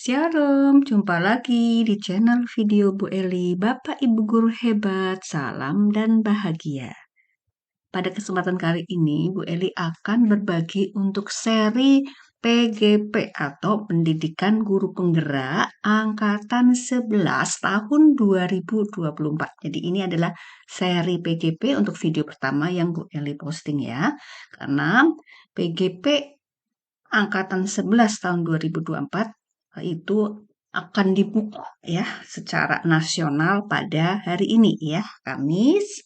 Shalom, jumpa lagi di channel video Bu Eli. Bapak Ibu guru hebat, salam dan bahagia. Pada kesempatan kali ini, Bu Eli akan berbagi untuk seri PGP atau Pendidikan Guru Penggerak Angkatan 11 tahun 2024. Jadi ini adalah seri PGP untuk video pertama yang Bu Eli posting ya. Karena PGP Angkatan 11 tahun 2024 itu akan dibuka ya secara nasional pada hari ini ya, Kamis.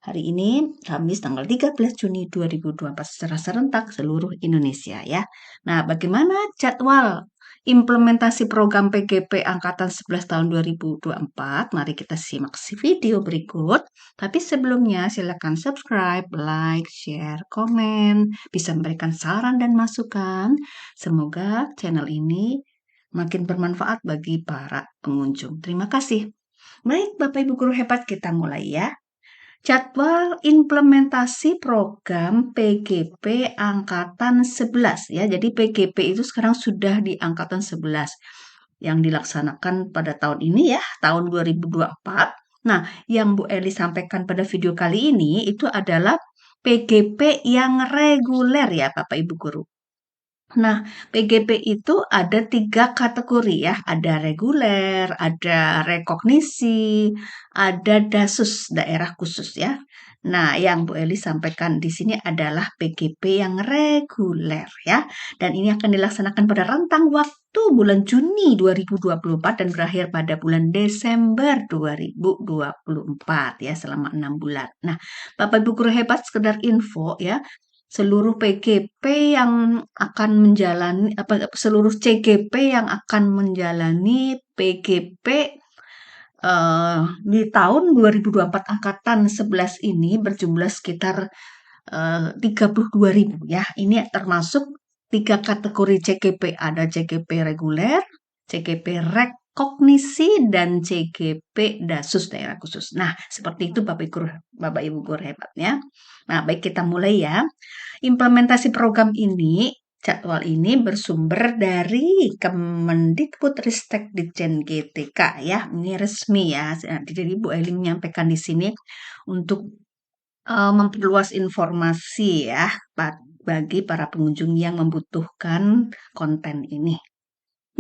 Hari ini Kamis tanggal 13 Juni 2024 secara serentak seluruh Indonesia ya. Nah, bagaimana jadwal implementasi program PGP Angkatan 11 tahun 2024? Mari kita simak video berikut. Tapi sebelumnya silakan subscribe, like, share, komen, bisa memberikan saran dan masukan. Semoga channel ini makin bermanfaat bagi para pengunjung. Terima kasih. Baik, Bapak Ibu guru hebat, kita mulai ya. Jadwal implementasi program PGP Angkatan 11 ya. Jadi PGP itu sekarang sudah di Angkatan 11 yang dilaksanakan pada tahun ini ya, tahun 2024. Nah, yang Bu Eli sampaikan pada video kali ini itu adalah PGP yang reguler ya Bapak Ibu guru. Nah, PGP itu ada 3 kategori ya, ada reguler, ada rekognisi, ada dasus daerah khusus ya. Nah, yang Bu Eli sampaikan di sini adalah PGP yang reguler ya. Dan ini akan dilaksanakan pada rentang waktu bulan Juni 2024 dan berakhir pada bulan Desember 2024 ya, selama 6 bulan. Nah, Bapak Ibu guru hebat, sekedar info ya, seluruh PGP yang akan menjalani seluruh CGP yang akan menjalani PGP di tahun 2024 angkatan 11 ini berjumlah sekitar 32.000 ya. Ini termasuk 3 kategori CGP, ada CGP reguler, CGP rekognisi, dan CGP dasus daerah khusus. Nah, seperti itu Bapak Ibu guru hebatnya. Nah, baik, kita mulai ya. Implementasi program ini, jadwal ini bersumber dari Kemendikbudristek Ditjen GTK ya. Ini resmi ya. Jadi Bu Eli menyampaikan di sini untuk memperluas informasi ya bagi para pengunjung yang membutuhkan konten ini.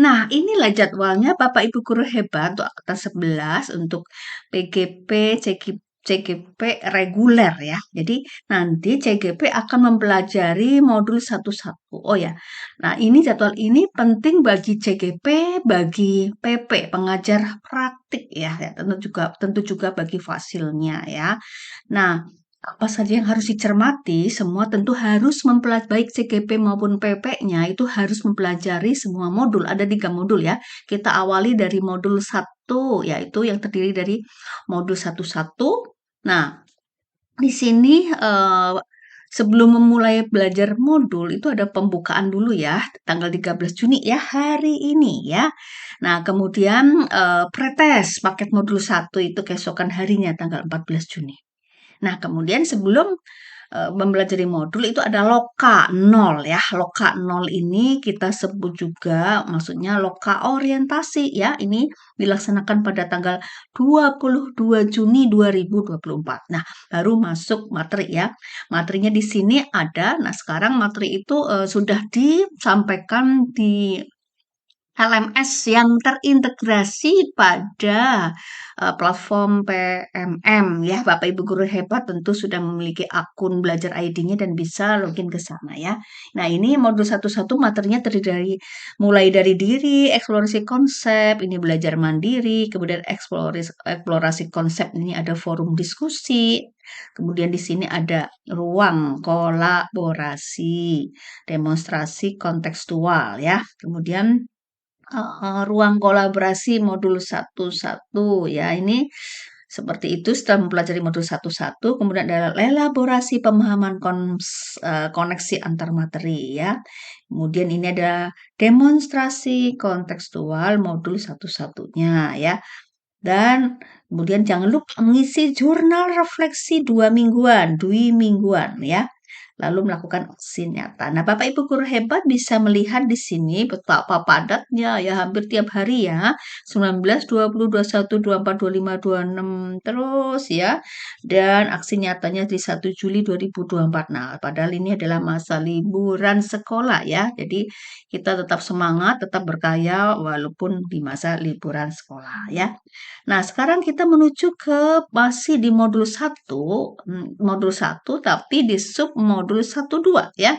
Nah, inilah jadwalnya Bapak Ibu guru hebat untuk angkatan 11 untuk PGP, CGP reguler ya. Jadi nanti CGP akan mempelajari modul satu-satu. Oh ya, nah ini jadwal ini penting bagi CGP, bagi PP, pengajar praktik ya, tentu juga bagi fasilnya ya. Nah, apa saja yang harus dicermati? Semua tentu harus mempelajari, baik CGP maupun PP-nya itu harus mempelajari semua modul. Ada 3 modul ya. Kita awali dari modul 1, yaitu yang terdiri dari modul 1-1. Nah, di sini sebelum memulai belajar modul itu ada pembukaan dulu ya, tanggal 13 Juni ya, hari ini ya. Nah, kemudian pretest paket modul 1 itu keesokan harinya tanggal 14 Juni. Nah, kemudian sebelum mempelajari modul itu ada loka 0 ya. Loka 0 ini kita sebut juga maksudnya loka orientasi ya. Ini dilaksanakan pada tanggal 22 Juni 2024. Nah, baru masuk materi ya. Materinya di sini ada. Nah, sekarang materi itu sudah disampaikan di LMS yang terintegrasi pada platform PMM ya. Bapak Ibu guru hebat tentu sudah memiliki akun belajar ID-nya dan bisa login ke sana ya. Nah, ini modul 1-1 materinya terdiri mulai dari diri, eksplorasi konsep, ini belajar mandiri, kemudian eksplorasi konsep, ini ada forum diskusi. Kemudian di sini ada ruang kolaborasi, demonstrasi kontekstual ya. Kemudian ruang kolaborasi modul 1-1 ya, ini seperti itu setelah mempelajari modul 1-1, kemudian ada elaborasi pemahaman koneksi antar materi ya. Kemudian ini ada demonstrasi kontekstual modul 1-1-nya ya. Dan kemudian jangan lupa mengisi jurnal refleksi 2 mingguan ya. lalu melakukan aksi nyata. Nah, Bapak Ibu guru hebat bisa melihat di sini betapa padatnya ya hampir tiap hari ya. 19, 20, 21, 24, 25, 26 terus ya. Dan aksi nyatanya di 1 Juli 2024. Nah, padahal ini adalah masa liburan sekolah ya. Jadi kita tetap semangat, tetap berkarya walaupun di masa liburan sekolah ya. Nah, sekarang kita menuju ke masih di modul modul satu tapi di sub modul 1-2 ya.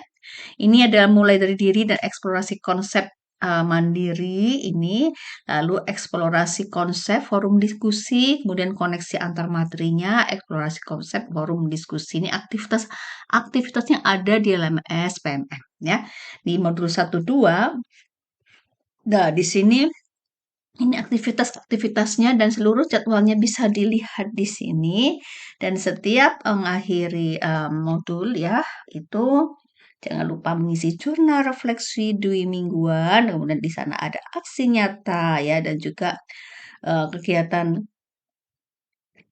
Ini adalah mulai dari diri dan eksplorasi konsep mandiri ini, lalu eksplorasi konsep forum diskusi, kemudian koneksi antar materinya, eksplorasi konsep forum diskusi. Ini aktivitasnya ada di LMS PMM ya. Di modul 1-2. Nah, di sini ini aktivitas-aktivitasnya dan seluruh jadwalnya bisa dilihat di sini. Dan setiap mengakhiri modul ya, itu jangan lupa mengisi jurnal refleksi 2 mingguan. Kemudian di sana ada aksi nyata ya dan juga kegiatan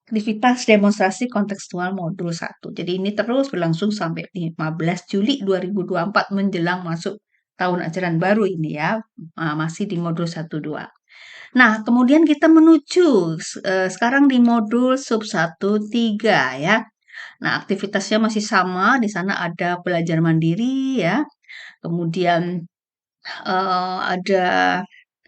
aktivitas demonstrasi kontekstual modul 1. Jadi ini terus berlangsung sampai 15 Juli 2024 menjelang masuk tahun ajaran baru ini ya. Masih di modul 1-2. Nah, kemudian kita menuju sekarang di modul sub 1-3 ya. Nah, aktivitasnya masih sama, di sana ada belajar mandiri ya. Kemudian ada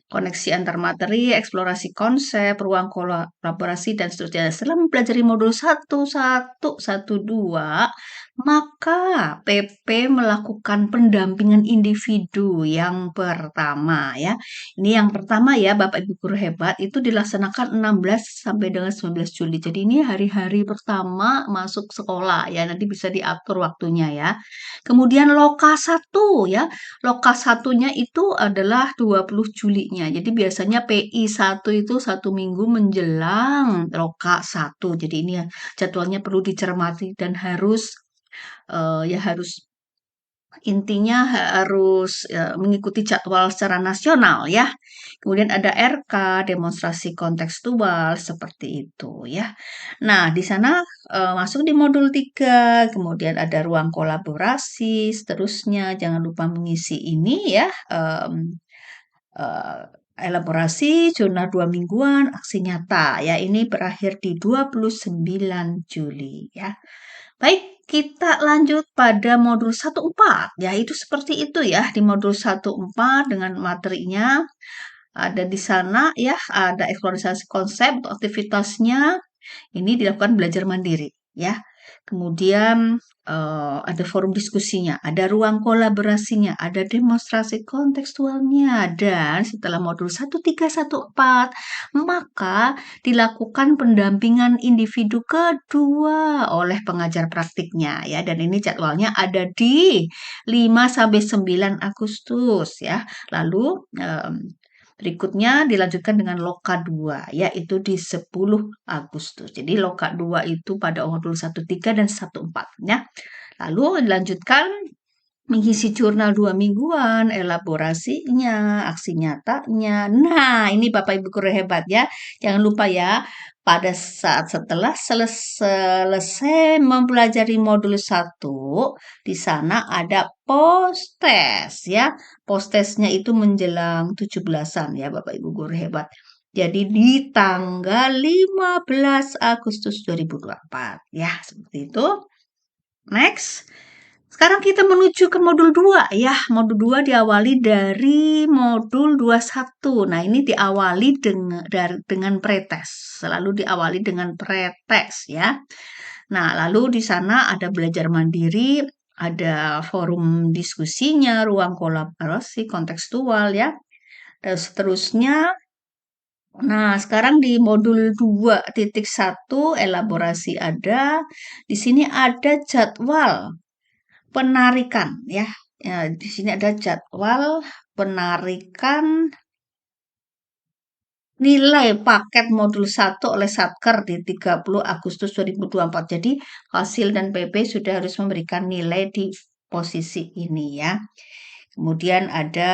koneksi antar materi, eksplorasi konsep, ruang kolaborasi, dan seterusnya. Setelah mempelajari modul 1-1, 1-2, maka PP melakukan pendampingan individu yang pertama ya. Ini yang pertama ya Bapak Ibu guru hebat itu dilaksanakan 16 sampai dengan 19 Juli. Jadi ini hari-hari pertama masuk sekolah ya. Nanti bisa diatur waktunya ya. Kemudian loka 1 ya. Loka satunya itu adalah 20 Julinya. Jadi biasanya PI 1 itu 1 minggu menjelang loka 1. Jadi ini ya, jadwalnya perlu dicermati dan harus ya harus intinya harus mengikuti jadwal secara nasional ya. Kemudian ada RK, demonstrasi kontekstual seperti itu ya. Nah, di sana masuk di modul 3, kemudian ada ruang kolaborasi, seterusnya jangan lupa mengisi ini ya. Elaborasi jurnal 2 mingguan aksi nyata ya ini berakhir di 29 Juli ya. Baik, kita lanjut pada modul 1-4 ya itu seperti itu ya di modul 1-4 dengan materinya ada di sana ya ada eksplorasi konsep untuk aktivitasnya ini dilakukan belajar mandiri ya. Kemudian ada forum diskusinya, ada ruang kolaborasinya, ada demonstrasi kontekstualnya, dan setelah modul 1-3-1-4, maka dilakukan pendampingan individu kedua oleh pengajar praktiknya ya. Dan ini jadwalnya ada di 5-9 Agustus ya. Lalu berikutnya dilanjutkan dengan loka 2, yaitu di 10 Agustus. Jadi loka 2 itu pada modul 1-3 dan 1-4 ya. Lalu dilanjutkan mengisi jurnal 2 mingguan, elaborasinya, aksi nyatanya. Nah, ini Bapak Ibu guru hebat ya. Jangan lupa ya, pada saat setelah selesai mempelajari modul 1, di sana ada post-test ya. Post-testnya itu menjelang 17-an ya Bapak Ibu guru hebat. Jadi di tanggal 15 Agustus 2024 ya, seperti itu. Next. Sekarang kita menuju ke modul 2 ya. Modul 2 diawali dari modul 21. Nah, ini diawali dengan pretest. Selalu diawali dengan pretest ya. Nah, lalu di sana ada belajar mandiri, ada forum diskusinya, ruang kolaborasi kontekstual ya. Dan seterusnya. Nah, sekarang di modul 2.1 elaborasi ada. Di sini ada jadwal penarikan ya. Ya, di sini ada jadwal penarikan nilai paket modul 1 oleh Satker di 30 Agustus 2024. Jadi hasil dan PP sudah harus memberikan nilai di posisi ini ya. Kemudian ada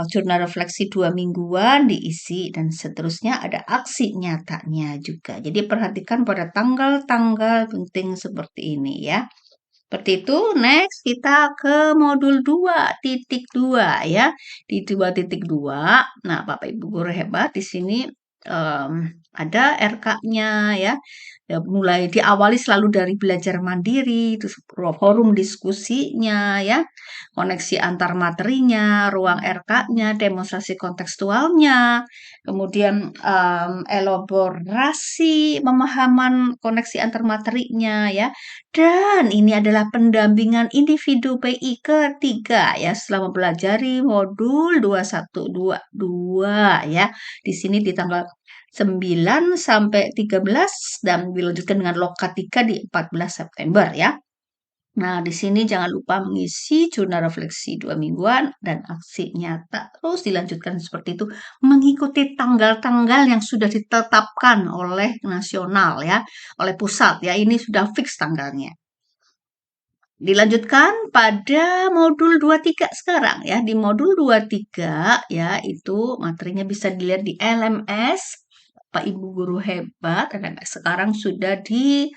jurnal refleksi 2 mingguan diisi dan seterusnya ada aksi nyatanya juga. Jadi perhatikan pada tanggal-tanggal penting seperti ini ya. Seperti itu, next kita ke modul 2.2 ya. Di 2.2, nah Bapak Ibu guru hebat di sini ada RK-nya ya. Ya, mulai diawali selalu dari belajar mandiri, terus forum diskusinya ya, koneksi antar materinya, ruang RK-nya, demonstrasi kontekstualnya, kemudian elaborasi pemahaman koneksi antar materinya ya. Dan ini adalah pendampingan individu PI ketiga ya setelah mempelajari modul 2122 ya. Di sini di tanggal 9 sampai 13 dan dilanjutkan dengan loka 3 di 14 September ya. Nah, di sini jangan lupa mengisi jurnal refleksi 2 mingguan dan aksi nyata. Terus dilanjutkan seperti itu mengikuti tanggal-tanggal yang sudah ditetapkan oleh nasional ya, oleh pusat ya. Ini sudah fix tanggalnya. Dilanjutkan pada modul 23 sekarang ya. Di modul 23 ya itu materinya bisa dilihat di LMS. Pak Ibu guru hebat, LMS sekarang sudah di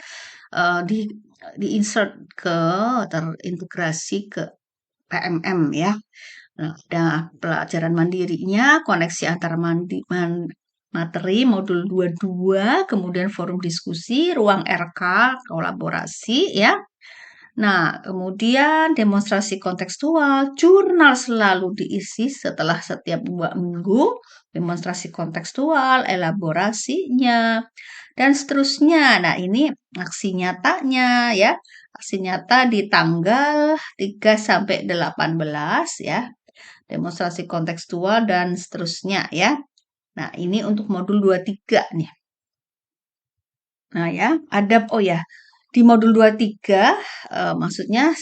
insert terintegrasi ke PMM ya. Nah, ada pelajaran mandirinya, koneksi antar materi modul 22, kemudian forum diskusi, ruang RK, kolaborasi ya. Nah, kemudian demonstrasi kontekstual, jurnal selalu diisi setelah setiap 2 minggu, demonstrasi kontekstual, elaborasinya, dan seterusnya. Nah, ini aksi nyatanya ya. Aksi nyata di tanggal 3 sampai 18 ya. Demonstrasi kontekstual dan seterusnya ya. Nah, ini untuk modul 23 nih. Nah, ya, di modul 23 maksudnya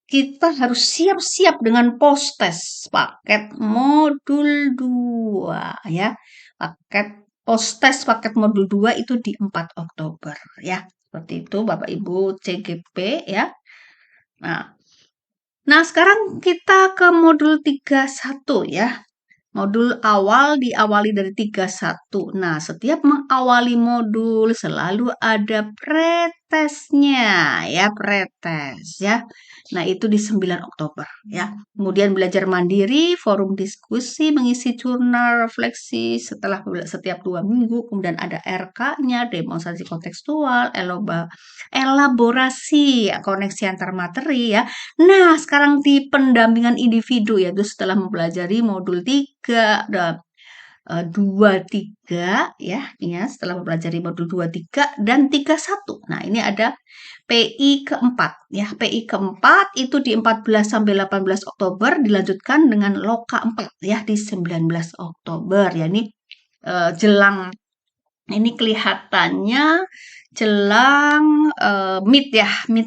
kita harus siap-siap dengan post-test paket modul 2 ya. Paket modul 2 itu di 4 Oktober ya. Seperti itu Bapak Ibu CGP ya. Nah, sekarang kita ke modul 31 ya. Modul awal diawali dari 31. Nah, setiap mengawali modul selalu ada pretesnya ya, pretes ya. Nah, itu di 9 Oktober ya. Kemudian belajar mandiri, forum diskusi, mengisi jurnal refleksi setelah setiap 2 minggu. Kemudian ada RK-nya, demonstrasi kontekstual, elaborasi ya, koneksi antar materi ya. Nah, sekarang di pendampingan individu yaitu setelah mempelajari modul 3 dan 23 ya, setelah mempelajari modul 23 dan 31. Nah, ini ada PI keempat ya. PI keempat itu di 14 sampai 18 Oktober dilanjutkan dengan loka 4 ya di 19 Oktober. Ya, ini jelang ini kelihatannya jelang mid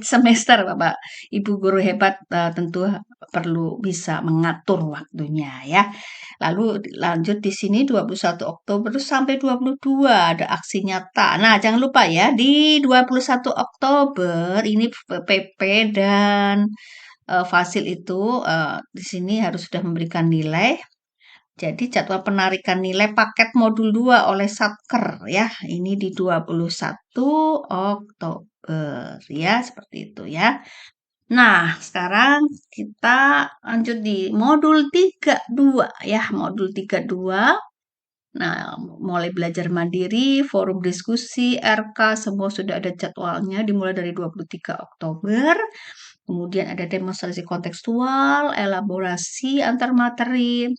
semester Bapak Ibu guru hebat tentu perlu bisa mengatur waktunya ya. Lalu lanjut di sini 21 Oktober sampai 22 ada aksi nyata. Nah, jangan lupa ya di 21 Oktober ini PP dan Fasil itu di sini harus sudah memberikan nilai. Jadi jadwal penarikan nilai paket modul 2 oleh Satker ya. Ini di 21 Oktober ya, seperti itu ya. Nah, sekarang kita lanjut di modul 32 ya, modul 32. Nah, mulai belajar mandiri, forum diskusi, RK, semua sudah ada jadwalnya dimulai dari 23 Oktober. Kemudian ada demonstrasi kontekstual, elaborasi antar materi,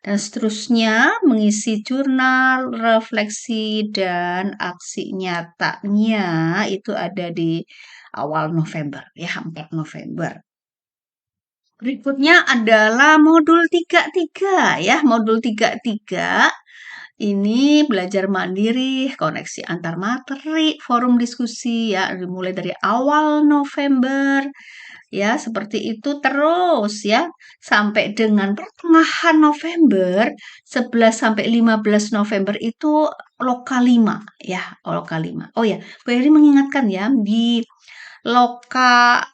dan seterusnya mengisi jurnal, refleksi, dan aksi nyatanya itu ada di awal November ya, 4 November. Berikutnya adalah modul 33 ya, modul 33 ini belajar mandiri, koneksi antar materi, forum diskusi ya, dimulai dari awal November ya, seperti itu terus ya, sampai dengan pertengahan November, 11 sampai 15 November itu loka 5 ya, loka 5. Oh ya, Bu Eri mengingatkan ya, di loka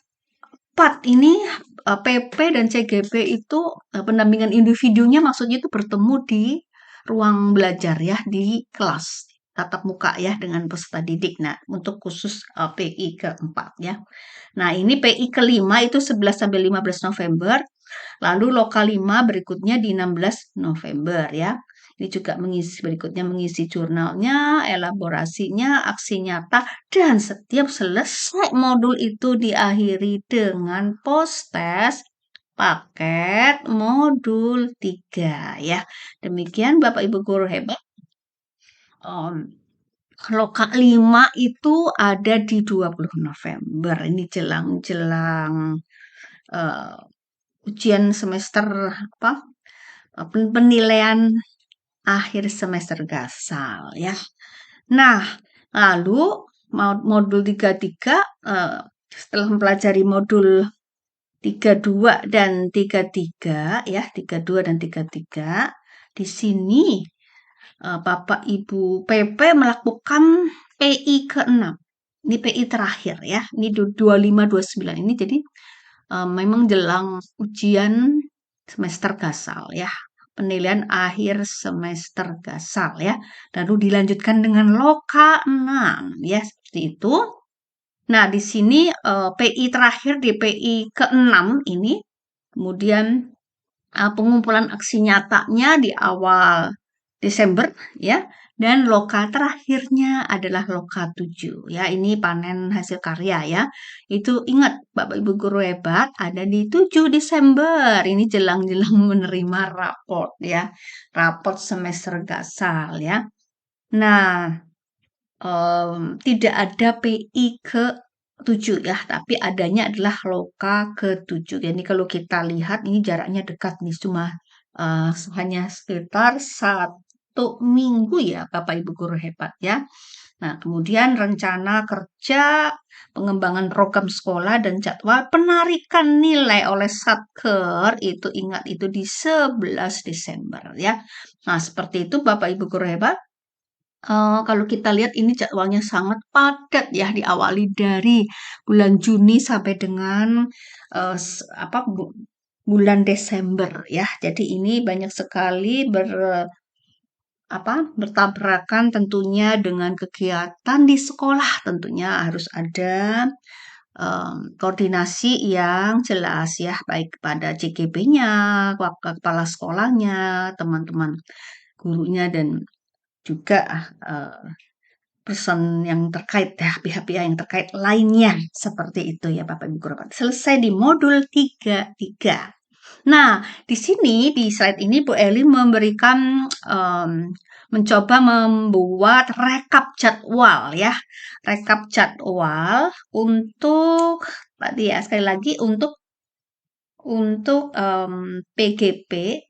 4 ini PP dan CGP itu pendampingan individunya maksudnya itu bertemu di ruang belajar ya, di kelas. tatap muka ya dengan peserta didik. Nah, untuk khusus PI keempat ya. Nah, ini PI kelima itu 11 sampai 15 November. Lalu lokal 5 berikutnya di 16 November ya. Ini juga berikutnya mengisi jurnalnya, elaborasinya, aksi nyata, dan setiap selesai modul itu diakhiri dengan post-test paket modul 3 ya. Demikian Bapak Ibu guru hebat. Loka 5 itu ada di 20 November. Ini jelang-jelang uh, ujian semester apa? Penilaian akhir semester gasal ya. Nah, lalu modul 33 setelah mempelajari modul 32 dan 33 ya, 32 dan 33 di sini Bapak Ibu PP melakukan PI ke-6. Ini PI terakhir ya. Ini 25-29 ini jadi memang jelang ujian semester gasal ya. Penilaian akhir semester gasal ya. Lalu dilanjutkan dengan loka 6 ya, seperti itu. Nah, di sini PI terakhir di PI ke-6 ini kemudian pengumpulan aksi nyatanya di awal Desember ya, dan loka terakhirnya adalah loka 7 ya. Ini panen hasil karya ya. Itu ingat Bapak Ibu guru hebat ada di 7 Desember. Ini jelang-jelang menerima raport ya. Raport semester gasal ya. Nah, tidak ada PI ke 7 ya, tapi adanya adalah loka ke-7. Jadi kalau kita lihat ini jaraknya dekat nih, cuma hanya sekitar 1 minggu ya Bapak Ibu guru hebat ya. Nah, kemudian rencana kerja, pengembangan program sekolah dan jadwal penarikan nilai oleh Satker itu ingat itu di 11 Desember ya. Nah, seperti itu Bapak Ibu guru hebat. Kalau kita lihat ini jadwalnya sangat padat ya, diawali dari bulan Juni sampai dengan bulan Desember ya. Jadi ini banyak sekali bertabrakan tentunya dengan kegiatan di sekolah. Tentunya harus ada koordinasi yang jelas ya, baik kepada CGP-nya, kepala sekolahnya, teman-teman gurunya dan juga person yang terkait ya, pihak-pihak yang terkait lainnya seperti itu ya Bapak Ibu guru. Selesai di modul 33. Nah, di sini di slide ini Bu Eli memberikan mencoba membuat rekap jadwal ya. Rekap jadwal untuk tadi ya sekali lagi untuk PGP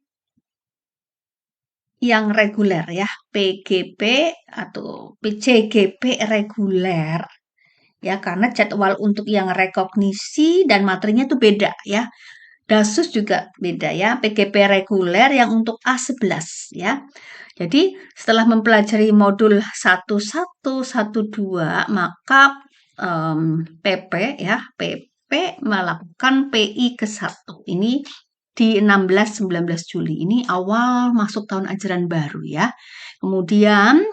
yang reguler ya, PGP atau PCGP reguler ya, karena jadwal untuk yang rekognisi dan materinya itu beda ya. Dasus juga beda ya, PGP reguler yang untuk A11 ya. Jadi setelah mempelajari modul 1112 maka PP ya, PP melakukan PI ke-1. Ini di 16-19 Juli. Ini awal masuk tahun ajaran baru ya. Kemudian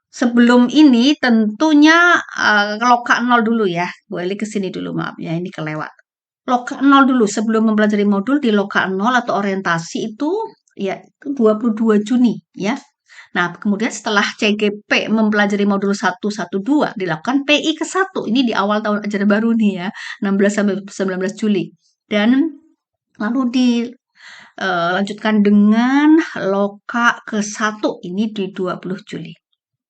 sebelum ini tentunya loka 0 dulu ya. Boleh ke sini dulu maaf ya, ini kelewat. Loka 0 dulu sebelum mempelajari modul di loka 0 atau orientasi itu ya 22 Juni ya. Nah, kemudian setelah CGP mempelajari modul 112 dilakukan PI ke-1. Ini di awal tahun ajaran baru nih ya, 16 sampai 19 Juli. Dan lalu dilanjutkan dengan loka ke-1 ini di 20 Juli.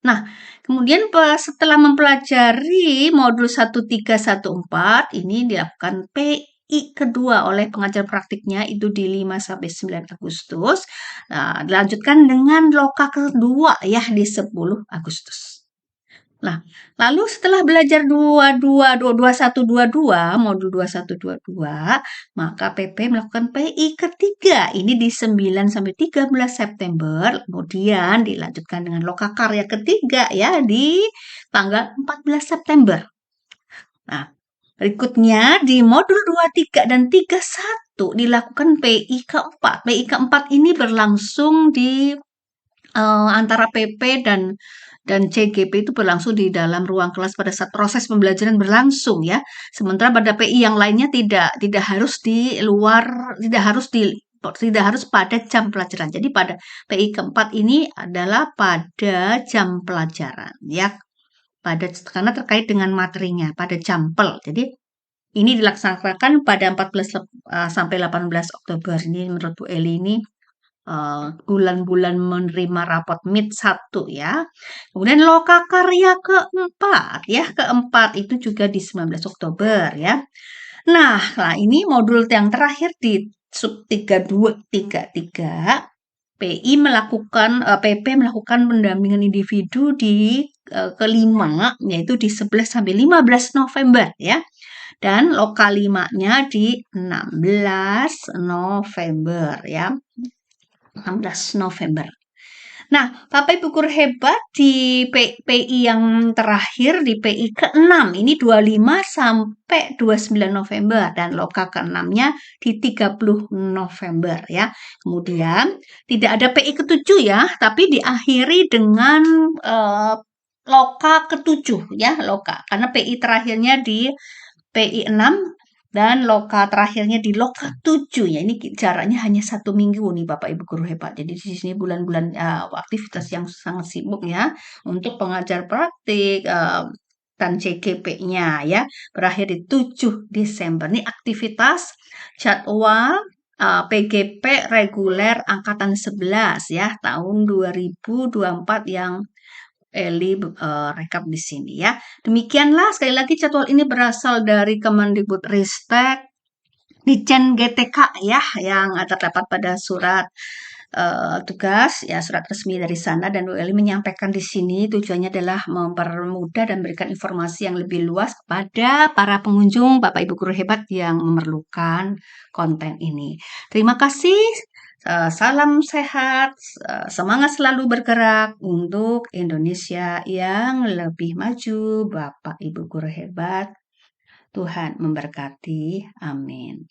Nah, kemudian setelah mempelajari modul 1314 ini dilakukan PI kedua oleh pengajar praktiknya itu di 5 sampai 9 Agustus. Nah, dilanjutkan dengan loka kedua ya di 10 Agustus. Nah, lalu setelah belajar 2122 modul 2122, maka PP melakukan PI ketiga. Ini di 9 sampai 13 September, kemudian dilanjutkan dengan loka karya ketiga ya di tanggal 14 September. Nah, berikutnya di modul 23 dan 31 dilakukan PI keempat. PI keempat ini berlangsung di antara PP dan dan CGP itu berlangsung di dalam ruang kelas pada saat proses pembelajaran berlangsung ya. Sementara pada PI yang lainnya tidak harus di luar, tidak harus pada jam pelajaran. Jadi pada PI keempat ini adalah pada jam pelajaran ya. Karena terkait dengan materinya pada jampel. Jadi ini dilaksanakan pada 14 sampai 18 Oktober. Ini menurut Bu Eli ini bulan-bulan menerima rapot MIT 1 ya. Kemudian lokakarya keempat ya. Keempat itu juga di 19 Oktober ya. Nah, ini modul yang terakhir di sub 3233 PP melakukan pendampingan individu di kelima yaitu di 11 sampai 15 November ya. Dan loka 5-nya di 16 November ya. 16 November. Nah, Bapak Ibu guru hebat di PI yang terakhir di PI ke-6 ini 25 sampai 29 November dan loka ke-6-nya di 30 November ya. Kemudian tidak ada PI ke-7 ya, tapi diakhiri dengan loka ke-7 ya, loka. Karena PI terakhirnya di PI 6 dan loka terakhirnya di loka 7 ya. Ini jaraknya hanya 1 minggu nih Bapak Ibu guru hebat. Jadi di sini bulan-bulan aktivitas yang sangat sibuk ya untuk pengajar praktik dan CGP-nya ya. Berakhir di 7 Desember. Ini aktivitas jadwal PGP reguler angkatan 11 ya tahun 2024 yang Eli rekap di sini ya. Demikianlah sekali lagi jadwal ini berasal dari Kemendikbudristek Ditjen GTK ya yang terdapat pada surat tugas ya, surat resmi dari sana, dan Bu Eli menyampaikan di sini tujuannya adalah mempermudah dan memberikan informasi yang lebih luas kepada para pengunjung Bapak Ibu guru hebat yang memerlukan konten ini. Terima kasih. Salam sehat, semangat selalu bergerak untuk Indonesia yang lebih maju, Bapak Ibu guru hebat. Tuhan memberkati. Amin.